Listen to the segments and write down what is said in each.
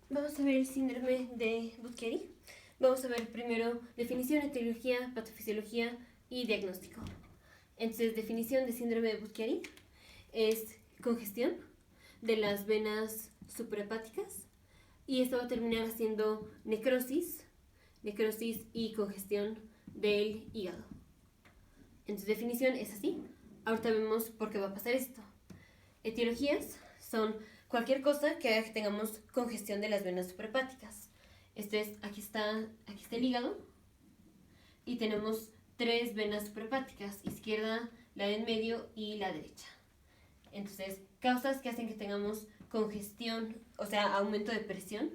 Vamos a ver el síndrome de Budd-Chiari. Vamos a ver primero definición, etiología, patofisiología y diagnóstico. Entonces, definición de síndrome de Budd-Chiari es congestión de las venas suprahepáticas y esto va a terminar haciendo necrosis y congestión del hígado. Entonces, definición es así. Ahorita vemos por qué va a pasar esto. Etiologías son cualquier cosa que haga que tengamos congestión de las venas suprahepáticas. Aquí está el hígado y tenemos tres venas suprahepáticas, izquierda, la de en medio y la derecha. Entonces, causas que hacen que tengamos congestión, o sea, aumento de presión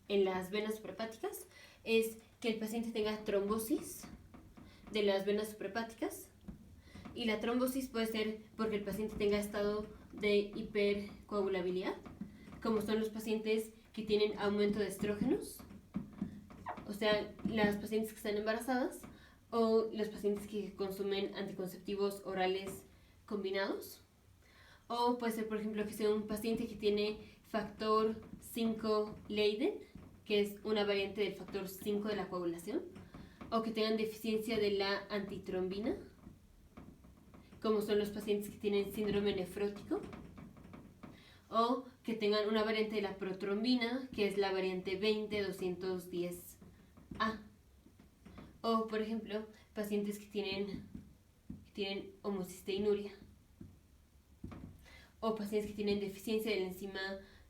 en las venas suprahepáticas, es que el paciente tenga trombosis de las venas suprahepáticas. Y la trombosis puede ser porque el paciente tenga estado de hipercoagulabilidad, como son los pacientes que tienen aumento de estrógenos, o sea, las pacientes que están embarazadas o los pacientes que consumen anticonceptivos orales combinados. O puede ser, por ejemplo, que sea un paciente que tiene factor 5 Leiden, que es una variante del factor 5 de la coagulación, o que tengan deficiencia de la antitrombina, como son los pacientes que tienen síndrome nefrótico, o que tengan una variante de la protrombina, que es la variante 20-210A, o por ejemplo, pacientes que tienen homocisteinuria, o pacientes que tienen deficiencia de la enzima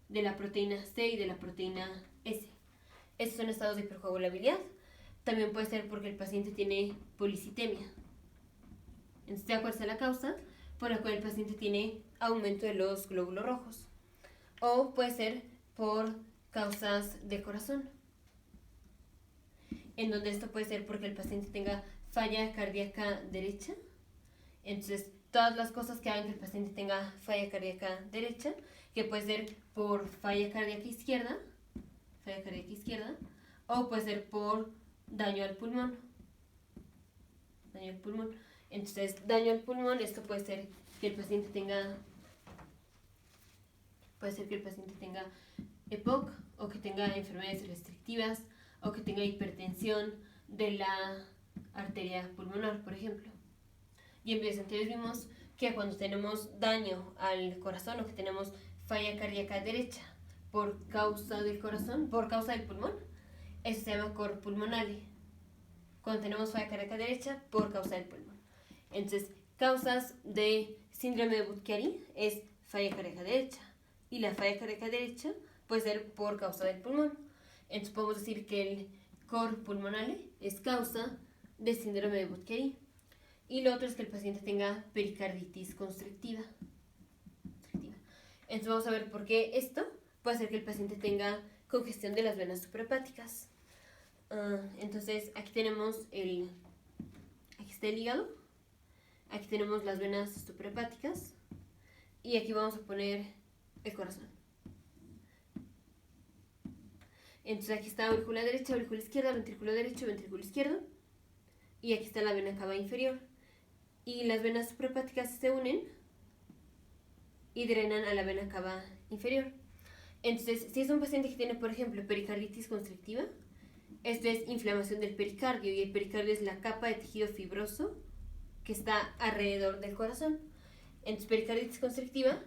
de la proteína C y de la proteína S. Estos son estados de hipercoagulabilidad. También puede ser porque el paciente tiene policitemia. Entonces, ¿cuál es la causa por la cual el paciente tiene aumento de los glóbulos rojos? O puede ser por causas del corazón, en donde esto puede ser porque el paciente tenga falla cardíaca derecha. Entonces, todas las cosas que hagan que el paciente tenga falla cardíaca derecha, que puede ser por falla cardíaca izquierda, o puede ser por daño al pulmón. Entonces, daño al pulmón, esto puede ser que el paciente tenga EPOC, o que tenga enfermedades restrictivas, o que tenga hipertensión de la arteria pulmonar, por ejemplo. Y en videos anteriores vimos que cuando tenemos daño al corazón o que tenemos falla cardíaca derecha por causa del corazón, por causa del pulmón, eso se llama cor pulmonale. Cuando tenemos falla cardíaca derecha por causa del pulmón. Entonces, causas de síndrome de Budd-Chiari es falla cardíaca derecha. Y la falla cardíaca derecha puede ser por causa del pulmón. Entonces, podemos decir que el cor pulmonale es causa de síndrome de Budd-Chiari. Y lo otro es que el paciente tenga pericarditis constrictiva. Entonces, vamos a ver por qué esto puede hacer que el paciente tenga congestión de las venas suprahepáticas. Entonces, aquí está el hígado, aquí tenemos las venas suprahepáticas y aquí vamos a poner el corazón. Entonces, aquí está aurícula derecha, aurícula izquierda, ventrículo derecho, ventrículo izquierdo, y aquí está la vena cava inferior. Y las venas suprahepáticas se unen y drenan a la vena cava inferior. Entonces, si es un paciente que tiene, por ejemplo, pericarditis constrictiva, esto es inflamación del pericardio, y el pericardio es la capa de tejido fibroso que está alrededor del corazón. Entonces, pericarditis constrictiva,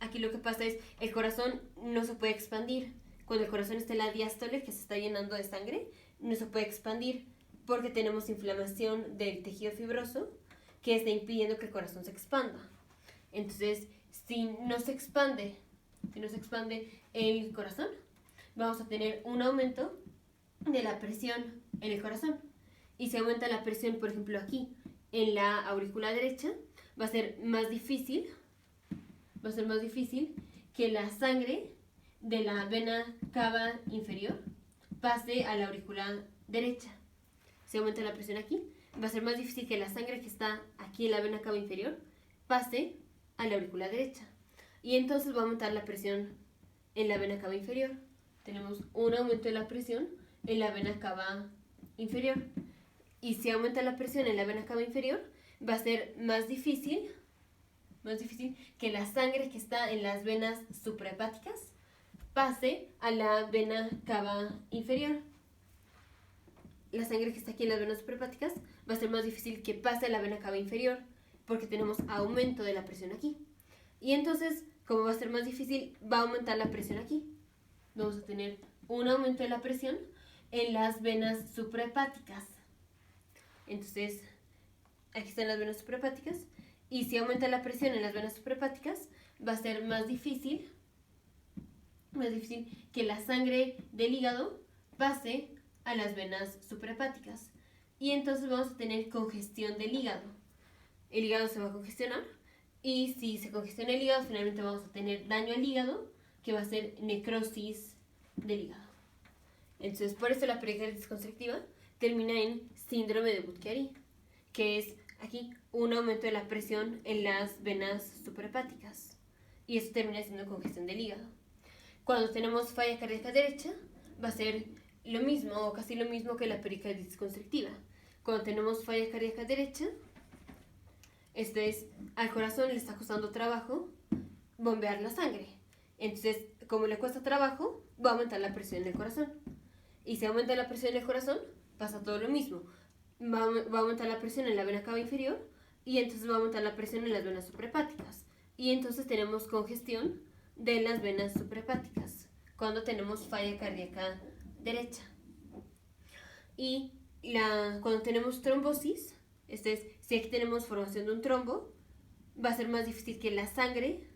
aquí lo que pasa es el corazón no se puede expandir. Cuando el corazón está en la diástole, que se está llenando de sangre, no se puede expandir porque tenemos inflamación del tejido fibroso que está impidiendo que el corazón se expanda. Entonces, si no se expande el corazón, vamos a tener un aumento de la presión en el corazón. Y si aumenta la presión, por ejemplo, aquí en la aurícula derecha, va a ser más difícil que la sangre de la vena cava inferior pase a la aurícula derecha. Si aumenta la presión aquí, va a ser más difícil que la sangre que está aquí en la vena cava inferior pase a la aurícula derecha. Y entonces va a aumentar la presión en la vena cava inferior. Tenemos un aumento de la presión en la vena cava inferior. Y si aumenta la presión en la vena cava inferior, va a ser más difícil que la sangre que está en las venas suprahepáticas pase a la vena cava inferior. La sangre que está aquí en las venas suprahepáticas va a ser más difícil que pase a la vena cava inferior porque tenemos aumento de la presión aquí. Y entonces, como va a ser más difícil, va a aumentar la presión aquí. Vamos a tener un aumento de la presión en las venas suprahepáticas. Entonces, aquí están las venas suprahepáticas. Y si aumenta la presión en las venas suprahepáticas, va a ser más difícil que la sangre del hígado pase a las venas suprahepáticas. Y entonces vamos a tener congestión del hígado. El hígado se va a congestionar. Y si se congestiona el hígado, finalmente vamos a tener daño al hígado, que va a ser necrosis del hígado. Entonces, por eso la pericarditis constrictiva termina en síndrome de Budd-Chiari, que es aquí un aumento de la presión en las venas suprahepáticas. Y eso termina siendo congestión del hígado. Cuando tenemos falla cardíaca derecha, va a ser lo mismo o casi lo mismo que la pericarditis constrictiva. Cuando tenemos falla cardíaca derecha, al corazón le está costando trabajo bombear la sangre. Entonces, como le cuesta trabajo, va a aumentar la presión del corazón. Y si aumenta la presión del corazón, pasa todo lo mismo. Va a aumentar la presión en la vena cava inferior y entonces va a aumentar la presión en las venas suprahepáticas. Y entonces tenemos congestión de las venas suprahepáticas cuando tenemos falla cardíaca derecha. Y cuando tenemos trombosis, si aquí tenemos formación de un trombo, va a ser más difícil que la sangre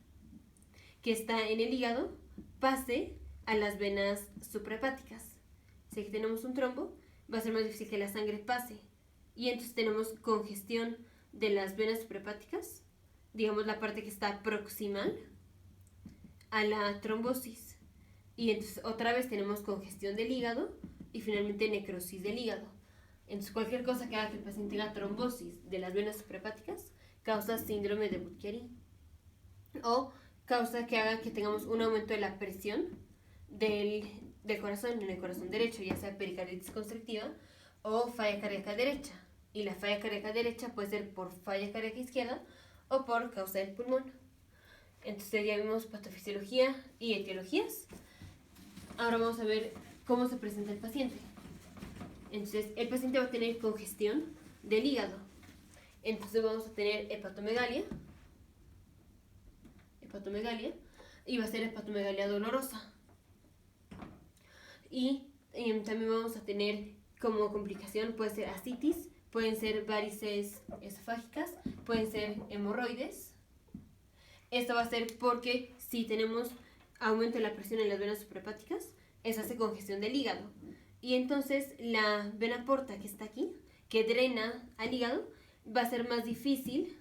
que está en el hígado pase a las venas suprahepáticas. Si aquí tenemos un trombo, va a ser más difícil que la sangre pase. Y entonces tenemos congestión de las venas suprahepáticas, digamos la parte que está proximal a la trombosis. Y entonces otra vez tenemos congestión del hígado y finalmente necrosis del hígado. Entonces cualquier cosa que haga que el paciente tenga trombosis de las venas suprahepáticas causa síndrome de Budd-Chiari. O causa que haga que tengamos un aumento de la presión del corazón en el corazón derecho, ya sea pericarditis constrictiva o falla cardíaca derecha. Y la falla cardíaca derecha puede ser por falla cardíaca izquierda o por causa del pulmón. Entonces ya vimos patofisiología y etiologías. Ahora vamos a ver cómo se presenta el paciente. Entonces el paciente va a tener congestión del hígado. Entonces vamos a tener hepatomegalia y va a ser hepatomegalia dolorosa. Y también vamos a tener como complicación, puede ser ascitis, pueden ser varices esofágicas, pueden ser hemorroides. Esto va a ser porque si tenemos aumento de la presión en las venas suprahepáticas, eso hace congestión del hígado. Y entonces la vena porta que está aquí, que drena al hígado, va a ser más difícil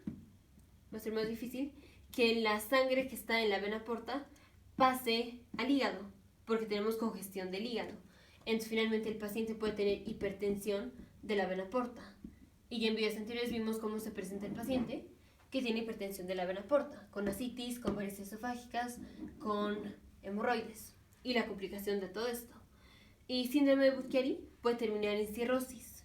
que la sangre que está en la vena porta pase al hígado, porque tenemos congestión del hígado. Entonces finalmente el paciente puede tener hipertensión de la vena porta. Y ya en videos anteriores vimos cómo se presenta el paciente que tiene hipertensión de la vena porta, con ascitis, con varices esofágicas, con hemorroides y la complicación de todo esto. Y síndrome de Budd-Chiari puede terminar en cirrosis.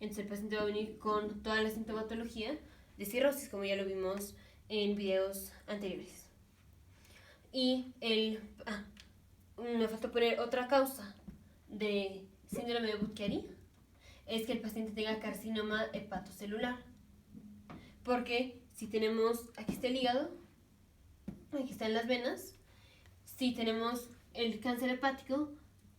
Entonces el paciente va a venir con toda la sintomatología de cirrosis, como ya lo vimos en videos anteriores. Y me faltó poner otra causa de síndrome de Budd-Chiari, es que el paciente tenga carcinoma hepatocelular. Porque si tenemos, aquí está el hígado, aquí están las venas, si tenemos el cáncer hepático,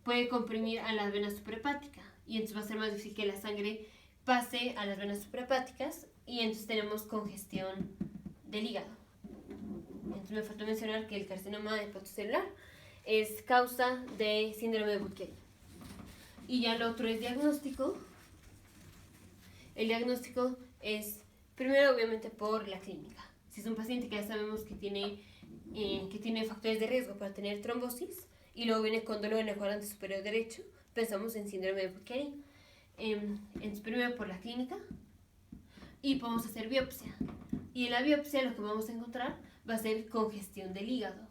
puede comprimir a las venas suprahepáticas y entonces va a ser más difícil que la sangre pase a las venas suprahepáticas y entonces tenemos congestión del hígado. Entonces me faltó mencionar que el carcinoma hepatocelular es causa de síndrome de Budd-Chiari. Y ya lo otro es diagnóstico. El diagnóstico es primero obviamente por la clínica. Si es un paciente que ya sabemos que tiene factores de riesgo para tener trombosis y luego viene con dolor en el cuadrante superior derecho, pensamos en síndrome de Budd-Chiari. Entonces primero por la clínica y podemos hacer biopsia. Y en la biopsia lo que vamos a encontrar va a ser congestión del hígado.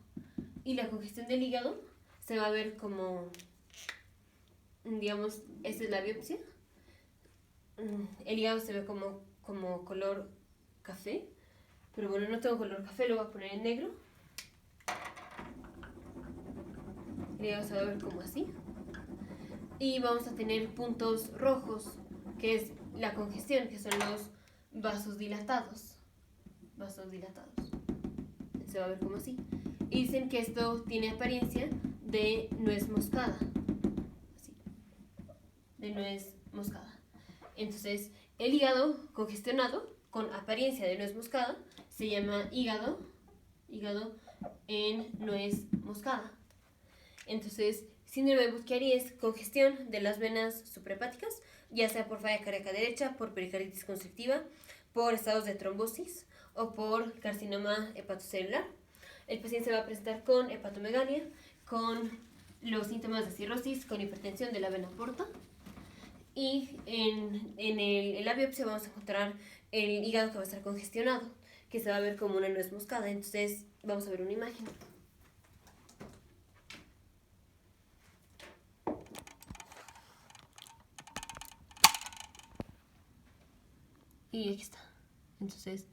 Y la congestión del hígado se va a ver como, digamos, esta es la biopsia. El hígado se ve como color café, pero bueno, no tengo color café, lo voy a poner en negro. El hígado se va a ver como así. Y vamos a tener puntos rojos, que es la congestión, que son los vasos dilatados. Se va a ver como así. Y dicen que esto tiene apariencia de nuez moscada. Así. De nuez moscada. Entonces, el hígado congestionado con apariencia de nuez moscada se llama hígado en nuez moscada. Entonces, síndrome de Budd-Chiari es congestión de las venas suprahepáticas, ya sea por falla cardíaca derecha, por pericarditis constrictiva, por estados de trombosis o por carcinoma hepatocelular. El paciente se va a presentar con hepatomegalia, con los síntomas de cirrosis, con hipertensión de la vena porta. Y en la biopsia vamos a encontrar el hígado que va a estar congestionado, que se va a ver como una nuez moscada. Entonces, vamos a ver una imagen. Y aquí está. Entonces,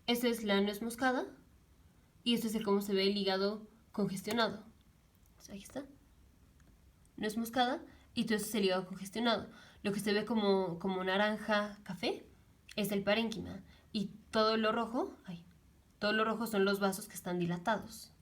esto es la nuez moscada y esto es cómo se ve el hígado congestionado. Entonces, aquí está. Nuez moscada y todo esto es el hígado congestionado. Lo que se ve como naranja café es el parénquima y todo lo rojo son los vasos que están dilatados.